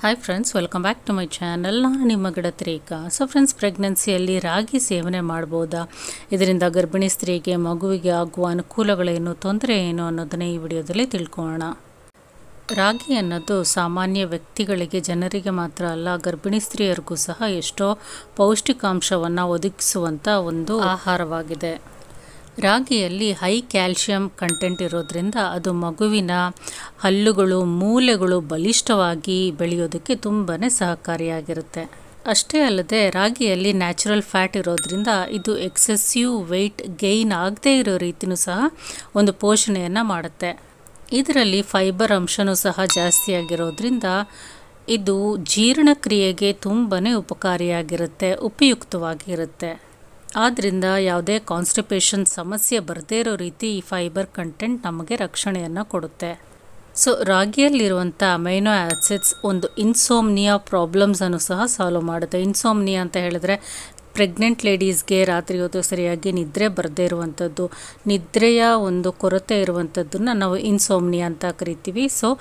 Hi friends, welcome back to my channel. ನಾನು ನಿಮ್ಮ ಗೆಳತಿ ರೇಖಾ. ಸೊ ಫ್ರೆಂಡ್ಸ್, ಪ್ರೆಗ್ನೆನ್ಸಿಯಲ್ಲಿ ರಾಗಿ ಸೇವನೆ ಮಾಡ್ಬೋದಾ? ಇದರಿಂದ ಗರ್ಭಿಣಿ ಸ್ತ್ರೀಗೆ, ಮಗುವಿಗೆ ಆಗುವ ಅನುಕೂಲಗಳೇನು, ತೊಂದರೆ ಏನು ಅನ್ನೋದನ್ನೇ ಈ ವಿಡಿಯೋದಲ್ಲಿ ತಿಳ್ಕೊಳ್ಳೋಣ. ರಾಗಿ ಅನ್ನೋದು ಸಾಮಾನ್ಯ ವ್ಯಕ್ತಿಗಳಿಗೆ, ಜನರಿಗೆ ಮಾತ್ರ ಅಲ್ಲ, ಗರ್ಭಿಣಿ ಸ್ತ್ರೀಯರಿಗೂ ಸಹ ಎಷ್ಟೋ ಪೌಷ್ಟಿಕಾಂಶವನ್ನು ಒದಗಿಸುವಂಥ ಒಂದು ಆಹಾರವಾಗಿದೆ. ರಾಗಿಯಲ್ಲಿ ಹೈ ಕ್ಯಾಲ್ಶಿಯಂ ಕಂಟೆಂಟ್ ಇರೋದ್ರಿಂದ ಅದು ಮಗುವಿನ ಹಲ್ಲುಗಳು, ಮೂಳೆಗಳು ಬಲಿಷ್ಠವಾಗಿ ಬೆಳೆಯೋದಕ್ಕೆ ತುಂಬಾ ಸಹಕಾರಿಯಾಗಿರುತ್ತೆ. ಅಷ್ಟೇ ಅಲ್ಲದೆ ರಾಗಿಯಲ್ಲಿ ನ್ಯಾಚುರಲ್ ಫ್ಯಾಟ್ ಇರೋದ್ರಿಂದ ಇದು ಎಕ್ಸೆಸಿವ್ ವೆಯ್ಟ್ ಗೈನ್ ಆಗದೇ ಇರೋ ರೀತಿಯೂ ಸಹ ಒಂದು ಪೋಷಣೆಯನ್ನು ಮಾಡುತ್ತೆ. ಇದರಲ್ಲಿ ಫೈಬರ್ ಅಂಶನೂ ಸಹ ಜಾಸ್ತಿಯಾಗಿರೋದ್ರಿಂದ ಇದು ಜೀರ್ಣಕ್ರಿಯೆಗೆ ತುಂಬಾ ಉಪಕಾರಿಯಾಗಿರುತ್ತೆ, ಉಪಯುಕ್ತವಾಗಿರುತ್ತೆ. ಆದ್ದರಿಂದ ಯಾವುದೇ ಕಾನ್ಸ್ಟಿಪೇಷನ್ ಸಮಸ್ಯೆ ಬರದೇ ಇರೋ ರೀತಿ ಈ ಫೈಬರ್ ಕಂಟೆಂಟ್ ನಮಗೆ ರಕ್ಷಣೆಯನ್ನು ಕೊಡುತ್ತೆ. ಸೊ ರಾಗಿಯಲ್ಲಿರುವಂಥ ಅಮೈನೋ ಆ್ಯಸಿಡ್ಸ್ ಒಂದು ಇನ್ಸೋಮ್ನಿಯಾ ಪ್ರಾಬ್ಲಮ್ಸನ್ನು ಸಹ ಸಾಲ್ವ್ ಮಾಡುತ್ತೆ. ಇನ್ಸೋಮ್ನಿಯಾ ಅಂತ ಹೇಳಿದ್ರೆ ಪ್ರೆಗ್ನೆಂಟ್ ಲೇಡೀಸ್ಗೆ ರಾತ್ರಿ ಹೊತ್ತು ಸರಿಯಾಗಿ ನಿದ್ರೆ ಬರದೇ ಇರುವಂಥದ್ದು, ನಿದ್ರೆಯ ಒಂದು ಕೊರತೆ ಇರುವಂಥದ್ದನ್ನು ನಾವು ಇನ್ಸೋಮ್ನಿಯಾ ಅಂತ ಕರಿತೀವಿ. ಸೊ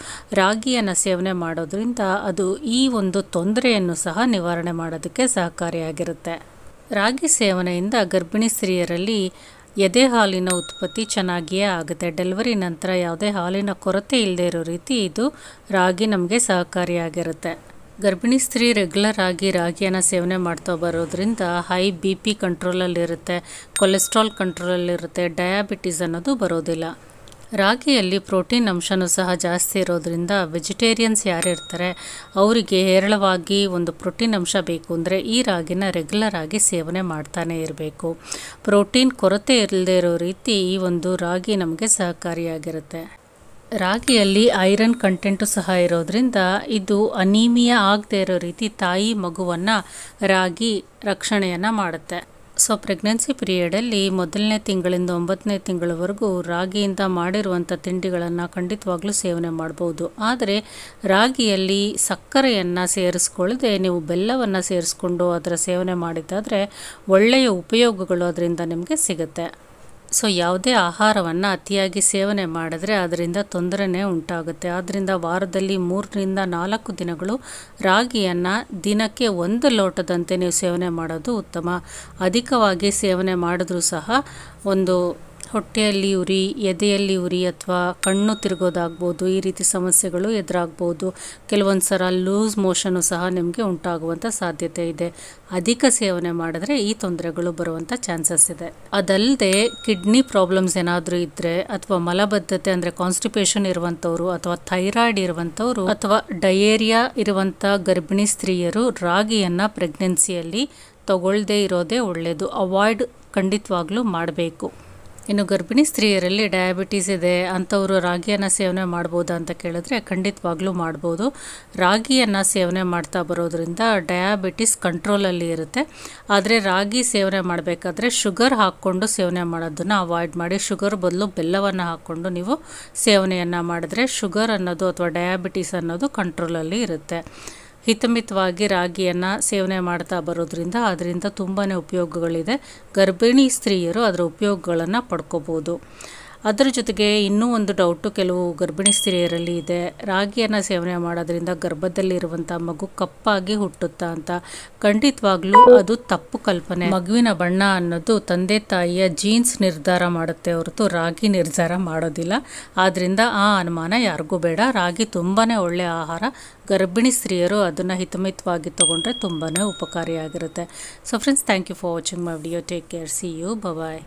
ರಾಗಿಯನ್ನು ಸೇವನೆ ಮಾಡೋದ್ರಿಂದ ಅದು ಈ ಒಂದು ತೊಂದರೆಯನ್ನು ಸಹ ನಿವಾರಣೆ ಮಾಡೋದಕ್ಕೆ ಸಹಕಾರಿಯಾಗಿರುತ್ತೆ. ರಾಗಿ ಸೇವನೆಯಿಂದ ಗರ್ಭಿಣಿ ಸ್ತ್ರೀಯರಲ್ಲಿ ಎದೆ ಹಾಲಿನ ಉತ್ಪತ್ತಿ ಚೆನ್ನಾಗಿಯೇ ಆಗುತ್ತೆ. ಡೆಲಿವರಿ ನಂತರ ಯಾವುದೇ ಹಾಲಿನ ಕೊರತೆ ಇಲ್ಲದೆ ಇರೋ ರೀತಿ ಇದು ರಾಗಿ ನಮಗೆ ಸಹಕಾರಿಯಾಗಿರುತ್ತೆ. ಗರ್ಭಿಣಿ ಸ್ತ್ರೀ ರೆಗ್ಯುಲರ್ ಆಗಿ ರಾಗಿಯನ್ನು ಸೇವನೆ ಮಾಡ್ತಾ ಬರೋದ್ರಿಂದ ಹೈ BP ಕಂಟ್ರೋಲಲ್ಲಿರುತ್ತೆ, ಕೊಲೆಸ್ಟ್ರಾಲ್ ಕಂಟ್ರೋಲಲ್ಲಿರುತ್ತೆ, ಡಯಾಬಿಟೀಸ್ ಅನ್ನೋದು ಬರೋದಿಲ್ಲ. ರಾಗಿಯಲ್ಲಿ ಪ್ರೋಟೀನ್ ಅಂಶನೂ ಸಹ ಜಾಸ್ತಿ ಇರೋದ್ರಿಂದ ವೆಜಿಟೇರಿಯನ್ಸ್ ಯಾರಿರ್ತಾರೆ ಅವರಿಗೆ ಹೇರಳವಾಗಿ ಒಂದು ಪ್ರೋಟೀನ್ ಅಂಶ ಬೇಕು ಅಂದರೆ ಈ ರಾಗಿನ ರೆಗ್ಯುಲರ್ ಆಗಿ ಸೇವನೆ ಮಾಡ್ತಾನೆ ಇರಬೇಕು. ಪ್ರೋಟೀನ್ ಕೊರತೆ ಇಲ್ಲದೆ ಇರೋ ರೀತಿ ಈ ಒಂದು ರಾಗಿ ನಮಗೆ ಸಹಕಾರಿಯಾಗಿರುತ್ತೆ. ರಾಗಿಯಲ್ಲಿ ಐರನ್ ಕಂಟೆಂಟು ಸಹ ಇರೋದ್ರಿಂದ ಇದು ಅನೀಮಿಯಾ ಆಗದೆ ಇರೋ ರೀತಿ ತಾಯಿ ಮಗುವನ್ನು ರಾಗಿ ರಕ್ಷಣೆಯನ್ನು ಮಾಡುತ್ತೆ. ಸೊ ಪ್ರೆಗ್ನೆನ್ಸಿ ಪೀರಿಯಡಲ್ಲಿ ಮೊದಲನೇ ತಿಂಗಳಿಂದ 9ನೇ ತಿಂಗಳವರೆಗೂ ರಾಗಿಯಿಂದ ಮಾಡಿರುವಂಥ ತಿಂಡಿಗಳನ್ನು ಖಂಡಿತವಾಗ್ಲೂ ಸೇವನೆ ಮಾಡ್ಬೋದು. ಆದರೆ ರಾಗಿಯಲ್ಲಿ ಸಕ್ಕರೆಯನ್ನು ಸೇರಿಸ್ಕೊಳ್ಳದೆ ನೀವು ಬೆಲ್ಲವನ್ನು ಸೇರಿಸ್ಕೊಂಡು ಅದರ ಸೇವನೆ ಮಾಡಿದ್ದಾದರೆ ಒಳ್ಳೆಯ ಉಪಯೋಗಗಳು ಅದರಿಂದ ನಿಮಗೆ ಸಿಗುತ್ತೆ. ಸೊ ಯಾವುದೇ ಆಹಾರವನ್ನು ಅತಿಯಾಗಿ ಸೇವನೆ ಮಾಡಿದ್ರೆ ಅದರಿಂದ ತೊಂದರೆನೇ ಉಂಟಾಗುತ್ತೆ. ಆದ್ದರಿಂದ ವಾರದಲ್ಲಿ 3ರಿಂದ 4 ದಿನಗಳು ರಾಗಿಯನ್ನು ದಿನಕ್ಕೆ 1 ಲೋಟದಂತೆ ನೀವು ಸೇವನೆ ಮಾಡೋದು ಉತ್ತಮ. ಅಧಿಕವಾಗಿ ಸೇವನೆ ಮಾಡಿದ್ರೂ ಸಹ ಒಂದು ಹೊಟ್ಟೆಯಲ್ಲಿ ಉರಿ, ಎದೆಯಲ್ಲಿ ಉರಿ ಅಥವಾ ಕಣ್ಣು ತಿರುಗೋದಾಗ್ಬೋದು, ಈ ರೀತಿ ಸಮಸ್ಯೆಗಳು ಎದುರಾಗ್ಬೋದು. ಕೆಲವೊಂದು ಸಲ ಲೂಸ್ ಮೋಷನು ಸಹ ನಿಮಗೆ ಉಂಟಾಗುವಂಥ ಸಾಧ್ಯತೆ ಇದೆ. ಅಧಿಕ ಸೇವನೆ ಮಾಡಿದ್ರೆ ಈ ತೊಂದರೆಗಳು ಬರುವಂಥ ಚಾನ್ಸಸ್ ಇದೆ. ಅದಲ್ಲದೆ ಕಿಡ್ನಿ ಪ್ರಾಬ್ಲಮ್ಸ್ ಏನಾದರೂ ಇದ್ದರೆ ಅಥವಾ ಮಲಬದ್ಧತೆ ಅಂದರೆ ಕಾನ್ಸ್ಟಿಪೇಷನ್ ಇರುವಂಥವ್ರು ಅಥವಾ ಥೈರಾಯ್ಡ್ ಇರುವಂಥವ್ರು ಅಥವಾ ಡಯೇರಿಯಾ ಇರುವಂಥ ಗರ್ಭಿಣಿ ಸ್ತ್ರೀಯರು ರಾಗಿಯನ್ನು ಪ್ರೆಗ್ನೆನ್ಸಿಯಲ್ಲಿ ತಗೊಳ್ಳದೇ ಇರೋದೇ ಒಳ್ಳೆಯದು. ಅವಾಯ್ಡ್ ಖಂಡಿತವಾಗ್ಲೂ ಮಾಡಬೇಕು. ಇನ್ನು ಗರ್ಭಿಣಿ ಸ್ತ್ರೀಯರಲ್ಲಿ ಡಯಾಬಿಟೀಸ್ ಇದೆ ಅಂಥವರು ರಾಗಿಯನ್ನು ಸೇವನೆ ಮಾಡ್ಬೋದಾ ಅಂತ ಕೇಳಿದ್ರೆ ಖಂಡಿತವಾಗ್ಲೂ ಮಾಡ್ಬೋದು. ರಾಗಿಯನ್ನು ಸೇವನೆ ಮಾಡ್ತಾ ಬರೋದ್ರಿಂದ ಡಯಾಬಿಟಿಸ್ ಕಂಟ್ರೋಲಲ್ಲಿ ಇರುತ್ತೆ. ಆದರೆ ರಾಗಿ ಸೇವನೆ ಮಾಡಬೇಕಾದ್ರೆ ಶುಗರ್ ಹಾಕ್ಕೊಂಡು ಸೇವನೆ ಮಾಡೋದನ್ನು ಅವಾಯ್ಡ್ ಮಾಡಿ. ಶುಗರ್ ಬದಲು ಬೆಲ್ಲವನ್ನು ಹಾಕ್ಕೊಂಡು ನೀವು ಸೇವನೆಯನ್ನು ಮಾಡಿದ್ರೆ ಶುಗರ್ ಅನ್ನೋದು ಅಥವಾ ಡಯಾಬಿಟಿಸ್ ಅನ್ನೋದು ಕಂಟ್ರೋಲಲ್ಲಿ ಇರುತ್ತೆ. ಹಿತಮಿತವಾಗಿ ರಾಗಿಯನ್ನು ಸೇವನೆ ಮಾಡ್ತಾ ಬರೋದ್ರಿಂದ ಅದರಿಂದ ತುಂಬಾ ಉಪಯೋಗಗಳಿದೆ. ಗರ್ಭಿಣಿ ಸ್ತ್ರೀಯರು ಅದರ ಉಪಯೋಗಗಳನ್ನು ಪಡ್ಕೋಬೋದು. ಅದರ ಜೊತೆಗೆ ಇನ್ನೂ ಒಂದು ಡೌಟು ಕೆಲವು ಗರ್ಭಿಣಿ ಸ್ತ್ರೀಯರಲ್ಲಿ ಇದೆ, ರಾಗಿಯನ್ನು ಸೇವನೆ ಮಾಡೋದ್ರಿಂದ ಗರ್ಭದಲ್ಲಿರುವಂಥ ಮಗು ಕಪ್ಪಾಗಿ ಹುಟ್ಟುತ್ತಾ ಅಂತ. ಖಂಡಿತವಾಗ್ಲೂ ಅದು ತಪ್ಪು ಕಲ್ಪನೆ. ಮಗುವಿನ ಬಣ್ಣ ಅನ್ನೋದು ತಂದೆ ತಾಯಿಯ ಜೀನ್ಸ್ ನಿರ್ಧಾರ ಮಾಡುತ್ತೆ ಹೊರತು ರಾಗಿ ನಿರ್ಧಾರ ಮಾಡೋದಿಲ್ಲ. ಆದ್ದರಿಂದ ಆ ಅನುಮಾನ ಯಾರಿಗೂ ಬೇಡ. ರಾಗಿ ತುಂಬಾ ಒಳ್ಳೆಯ ಆಹಾರ. ಗರ್ಭಿಣಿ ಸ್ತ್ರೀಯರು ಅದನ್ನು ಹಿತಮಿತವಾಗಿ ತಗೊಂಡ್ರೆ ತುಂಬಾ ಉಪಕಾರಿಯಾಗಿರುತ್ತೆ. So friends, thank you for watching my video. Take care. See you. Bye.